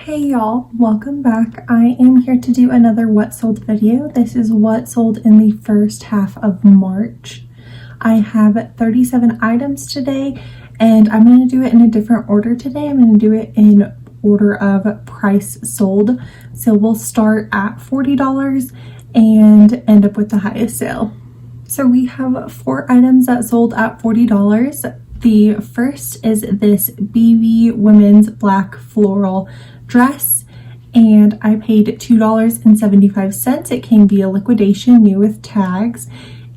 Hey y'all, welcome back. I am here to do another what sold video. This is what sold in the first half of March. I have 37 items today and I'm going to do it in a different order today. I'm going to do it in order of price sold. So we'll start at $40 and end up with the highest sale. So we have 4 items that sold at $40. The first is this BV women's black floral dress and I paid $2.75. It came via liquidation, new with tags.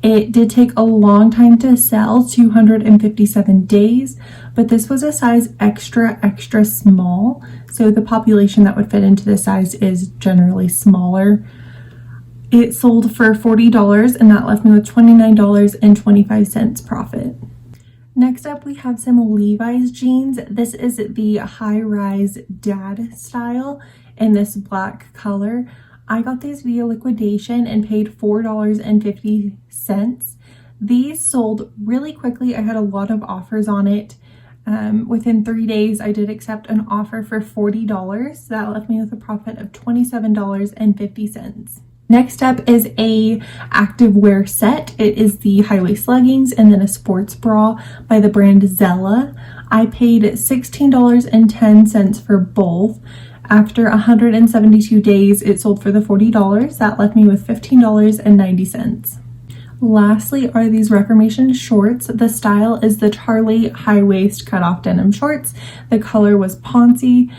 It did take a long time to sell, 257 days, but this was a size extra small, so the population that would fit into this size is generally smaller. It sold for $40 and that left me with $29.25 profit. Next up, we have some Levi's jeans. This is the high-rise dad style in this black color. I got these via liquidation and paid $4.50. These sold really quickly. I had a lot of offers on it. Within 3 days, I did accept an offer for $40. That left me with a profit of $27.50. Next up is a activewear set. It is the high-waist leggings and then a sports bra by the brand Zella. I paid $16.10 for both. After 172 days, it sold for the $40. That left me with $15.90. Lastly are these Reformation shorts. The style is the Charlie high-waist cutoff denim shorts. The color was Poncy.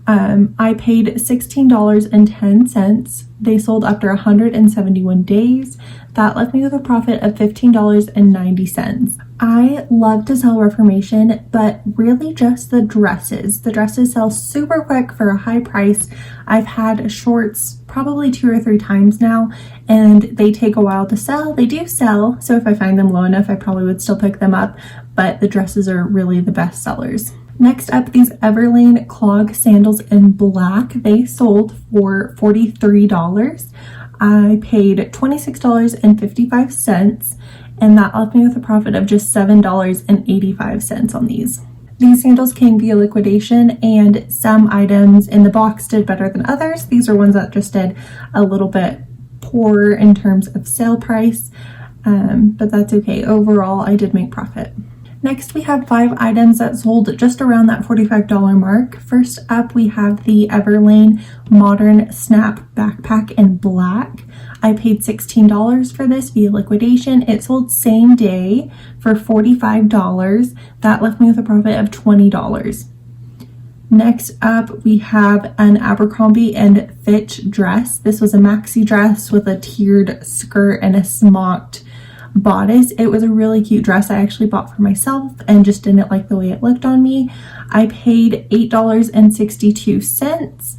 I paid $16.10. They sold after 171 days. That left me with a profit of $15.90. I love to sell Reformation, but really just the dresses. The dresses sell super quick for a high price. I've had shorts probably 2 or 3 times now, and they take a while to sell. They do sell, so if I find them low enough, I probably would still pick them up, but the dresses are really the best sellers. Next up, these Everlane clog sandals in black. They sold for $43. I paid $26.55, and that left me with a profit of just $7.85 on these. These sandals came via liquidation, and some items in the box did better than others. These are ones that just did a little bit poorer in terms of sale price, but that's okay. Overall, I did make profit. Next, we have 5 items that sold just around that $45 mark. First up, we have the Everlane Modern Snap Backpack in black. I paid $16 for this via liquidation. It sold same day for $45. That left me with a profit of $20. Next up, we have an Abercrombie & Fitch dress. This was a maxi dress with a tiered skirt and a smocked bodice. It was a really cute dress I actually bought for myself and just didn't like the way it looked on me. I paid $8.62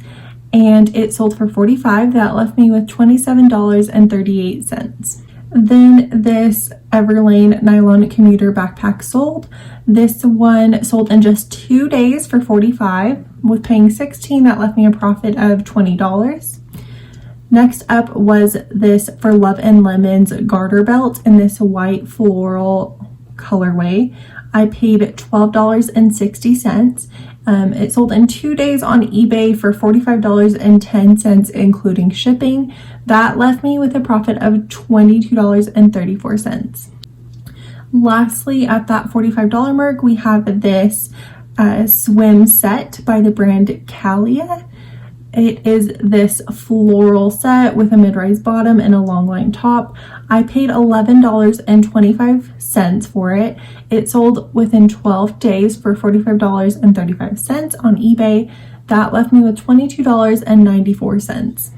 and it sold for $45. That left me with $27.38. Then this Everlane nylon commuter backpack sold. This one sold in just 2 days for $45. With paying $16, that left me a profit of $20. Next up was this For Love and Lemons garter belt in this white floral colorway. I paid $12.60. It sold in 2 days on eBay for $45.10, including shipping. That left me with a profit of $22.34. Lastly, at that $45 mark, we have this swim set by the brand Calia. It is this floral set with a mid-rise bottom and a long line top. I paid $11.25 for it. It sold within 12 days for $45.35 on eBay. That left me with $22.94.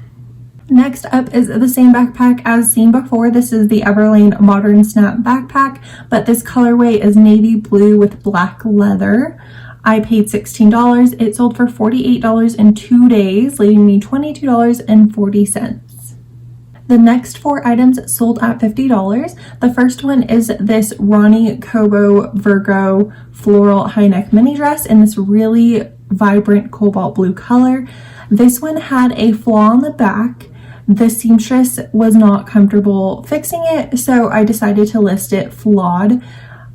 Next up is the same backpack as seen before. This is the Everlane Modern Snap Backpack, but this colorway is navy blue with black leather. I paid $16. It sold for $48 in 2 days, leaving me $22.40. The next 4 items sold at $50. The first one is this Ronnie Cobo Virgo floral high neck mini dress in this really vibrant cobalt blue color. This one had a flaw on the back. The seamstress was not comfortable fixing it, so I decided to list it flawed.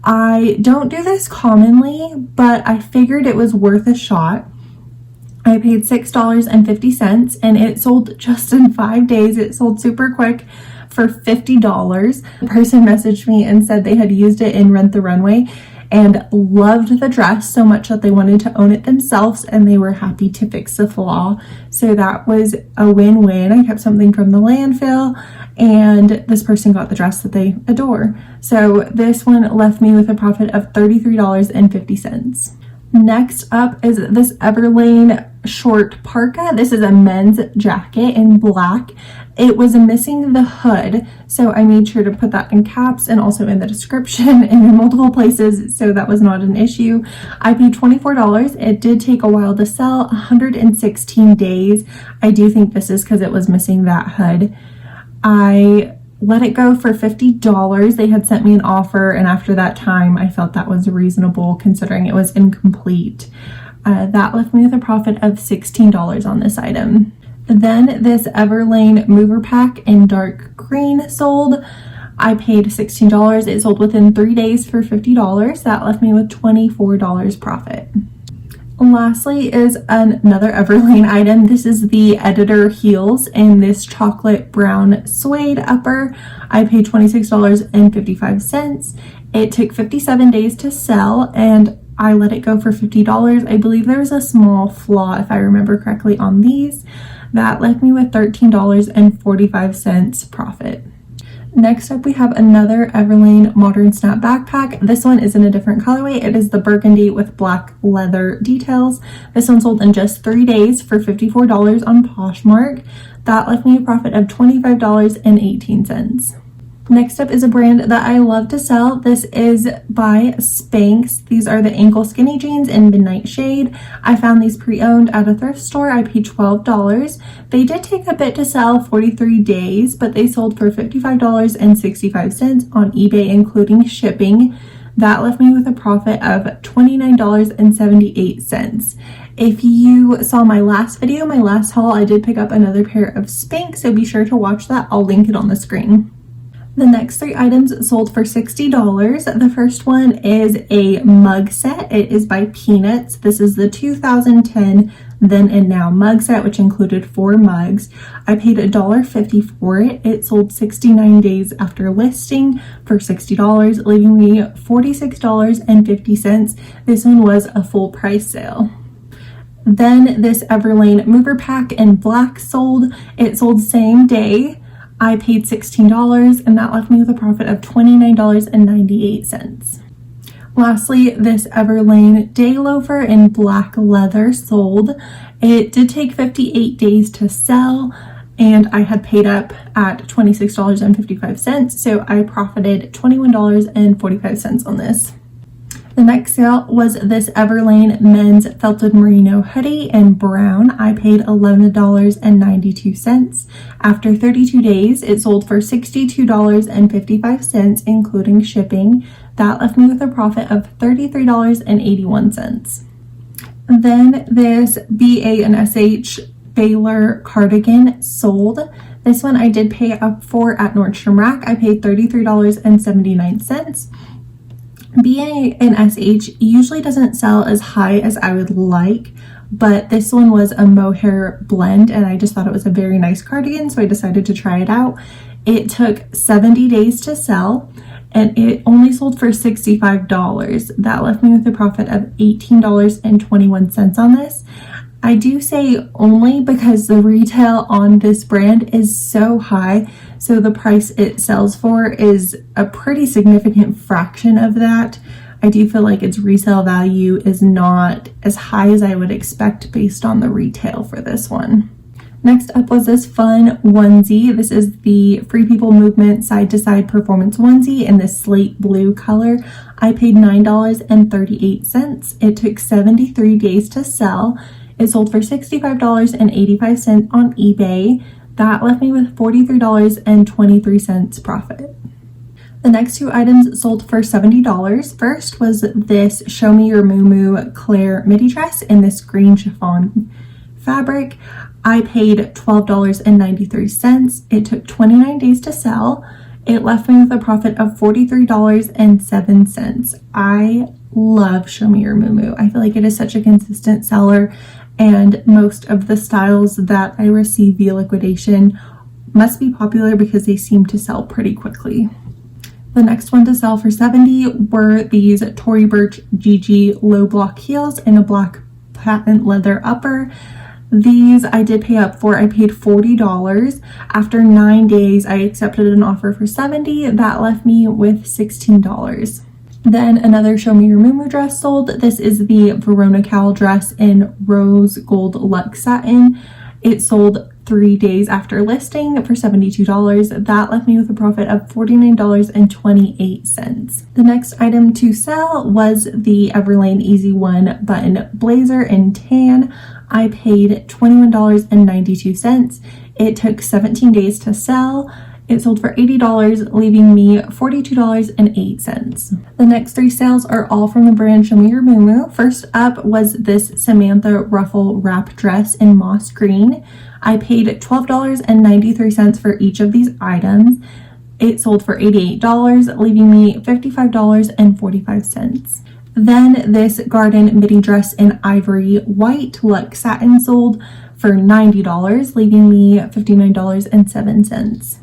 I don't do this commonly, but I figured it was worth a shot. I paid $6.50 and it sold just in 5 days. It sold super quick for $50. The person messaged me and said they had used it in Rent the Runway and loved the dress so much that they wanted to own it themselves, and they were happy to fix the flaw. So that was a win-win. I kept something from the landfill, and this person got the dress that they adore. So this one left me with a profit of $33.50. Next up is this Everlane short parka. This is a men's jacket in black. It was missing the hood, so I made sure to put that in caps and also in the description and in multiple places, so that was not an issue. I paid $24. It did take a while to sell, 116 days. I do think this is because it was missing that hood. I let it go for $50. They had sent me an offer, and after that time, I felt that was reasonable considering it was incomplete. That left me with a profit of $16 on this item. Then this Everlane mover pack in dark green sold. I paid $16. It sold within 3 days for $50. That left me with $24 profit. Lastly is another Everlane item. This is the Editor heels in this chocolate brown suede upper. I paid $26.55. It took 57 days to sell, and I let it go for $50. I believe there was a small flaw, if I remember correctly, on these. That left me with $13.45 profit. Next up, we have another Everlane Modern Snap backpack. This one is in a different colorway. It is the burgundy with black leather details. This one sold in just 3 days for $54 on Poshmark. That left me a profit of $25.18. Next up is a brand that I love to sell. This is by Spanx. These are the ankle skinny jeans in midnight shade. I found these pre-owned at a thrift store. I paid $12. They did take a bit to sell, 43 days, but they sold for $55.65 on eBay, including shipping. That left me with a profit of $29.78. If you saw my last video, my last haul, I did pick up another pair of Spanx, so be sure to watch that. I'll link it on the screen. The next 3 items sold for $60. The first one is a mug set. It is by Peanuts. This is the 2010 Then and Now mug set, which included 4 mugs. I paid $1.50 for it. It sold 69 days after listing for $60, leaving me $46.50. This one was a full price sale. Then this Everlane mover pack in black sold. It sold same day. I paid $16, and that left me with a profit of $29.98. Lastly, this Everlane day loafer in black leather sold. It did take 58 days to sell, and I had paid up at $26.55, so I profited $21.45 on this. The next sale was this Everlane men's felted merino hoodie in brown. I paid $11.92. After 32 days, it sold for $62.55, including shipping. That left me with a profit of $33.81. Then this BA&SH Baylor cardigan sold. This one I did pay up for at Nordstrom Rack. I paid $33.79. BA&SH usually doesn't sell as high as I would like, but this one was a mohair blend, and I just thought it was a very nice cardigan, so I decided to try it out. It took 70 days to sell, and it only sold for $65. That left me with a profit of $18.21 on this. I do say only because the retail on this brand is so high, so the price it sells for is a pretty significant fraction of that. I do feel like its resale value is not as high as I would expect based on the retail for this one. Next up was this fun onesie. This is the Free People Movement Side to Side Performance onesie in this slate blue color. I paid $9.38. It took 73 days to sell. It sold for $65.85 on eBay. That left me with $43.23 profit. The next 2 items sold for $70. First was this Show Me Your Muumuu Claire midi dress in this green chiffon fabric. I paid $12.93. It took 29 days to sell. It left me with a profit of $43.07. I love Show Me Your Muumuu. I feel like it is such a consistent seller, and most of the styles that I receive via liquidation must be popular because they seem to sell pretty quickly. The next one to sell for $70 were these Tory Burch GG low block heels in a black patent leather upper. These I did pay up for. I paid $40. After 9 days, I accepted an offer for $70. That left me with $16. Then another Show Me Your Muumuu dress sold. This is the Verona Cowl dress in rose gold luxe satin. It sold 3 days after listing for $72. That left me with a profit of $49.28. The next item to sell was the Everlane Easy One button blazer in tan. I paid $21.92. It took 17 days to sell. It sold for $80, leaving me $42.08. The next 3 sales are all from the brand Show Me Your Muumuu. First up was this Samantha ruffle wrap dress in moss green. I paid $12.93 for each of these items. It sold for $88, leaving me $55.45. Then this garden midi dress in ivory white luxe satin sold for $90, leaving me $59.07.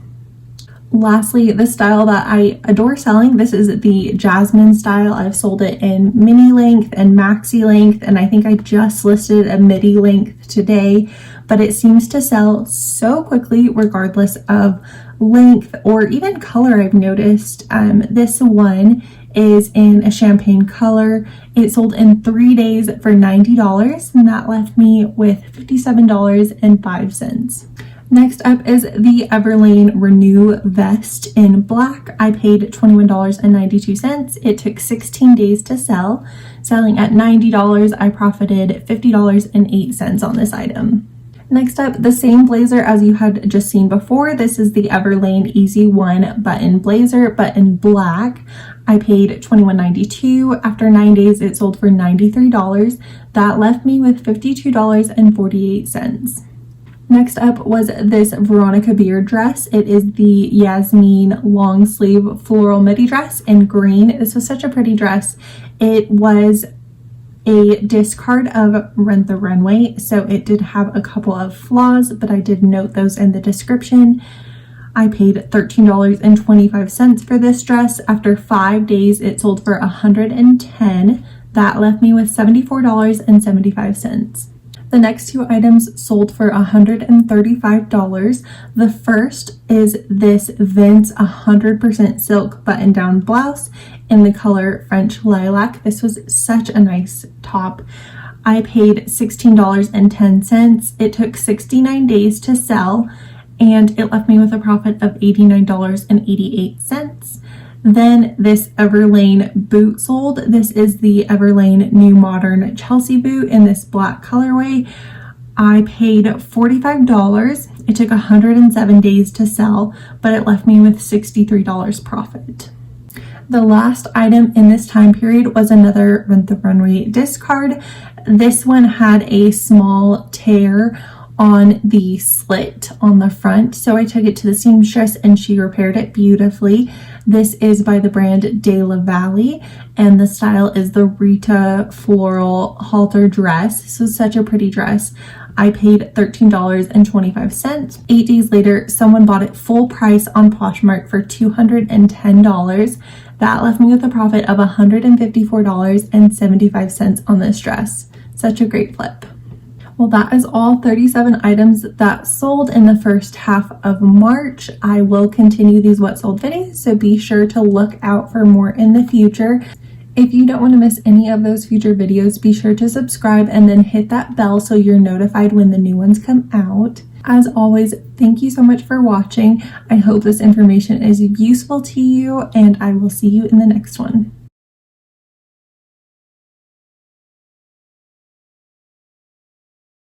Lastly, the style that I adore selling, this is the Jasmine style. I've sold it in mini length and maxi length, and I think I just listed a midi length today, but it seems to sell so quickly regardless of length or even color. I've noticed this one is in a champagne color. It sold in 3 days for $90, and that left me with $57.05. Next up is the Everlane Renew vest in black. I paid $21.92. It took 16 days to sell. Selling at $90, I profited $50.08 on this item. Next up, the same blazer as you had just seen before. This is the Everlane Easy One button blazer, but in black. I paid $21.92. After 9 days, it sold for $93. That left me with $52.48. Next up was this Veronica Beard dress. It is the Yasmin long sleeve floral midi dress in green. This was such a pretty dress. It was a discard of Rent the Runway, so it did have a couple of flaws, but I did note those in the description. I paid $13.25 for this dress. After 5 days, it sold for $110. That left me with $74.75. The next 2 items sold for $135. The first is this Vince 100% silk button-down blouse in the color French Lilac. This was such a nice top. I paid $16.10. It took 69 days to sell, and it left me with a profit of $89.88. Then this Everlane boot sold. This is the Everlane New Modern Chelsea boot in this black colorway. I paid $45. It took 107 days to sell, but it left me with $63 profit. The last item in this time period was another Rent the Runway discard. This one had a small tear on the slit on the front, so I took it to the seamstress and she repaired it beautifully. This is by the brand De La Valle, and the style is the Rita floral halter dress. This was such a pretty dress. I paid $13.25. 8 days later, someone bought it full price on Poshmark for $210. That left me with a profit of $154.75 on this dress. Such a great flip. Well, that is all 37 items that sold in the first half of March. I will continue these what sold videos, so be sure to look out for more in the future. If you don't want to miss any of those future videos, be sure to subscribe and then hit that bell so you're notified when the new ones come out. As always, thank you so much for watching. I hope this information is useful to you, and I will see you in the next one.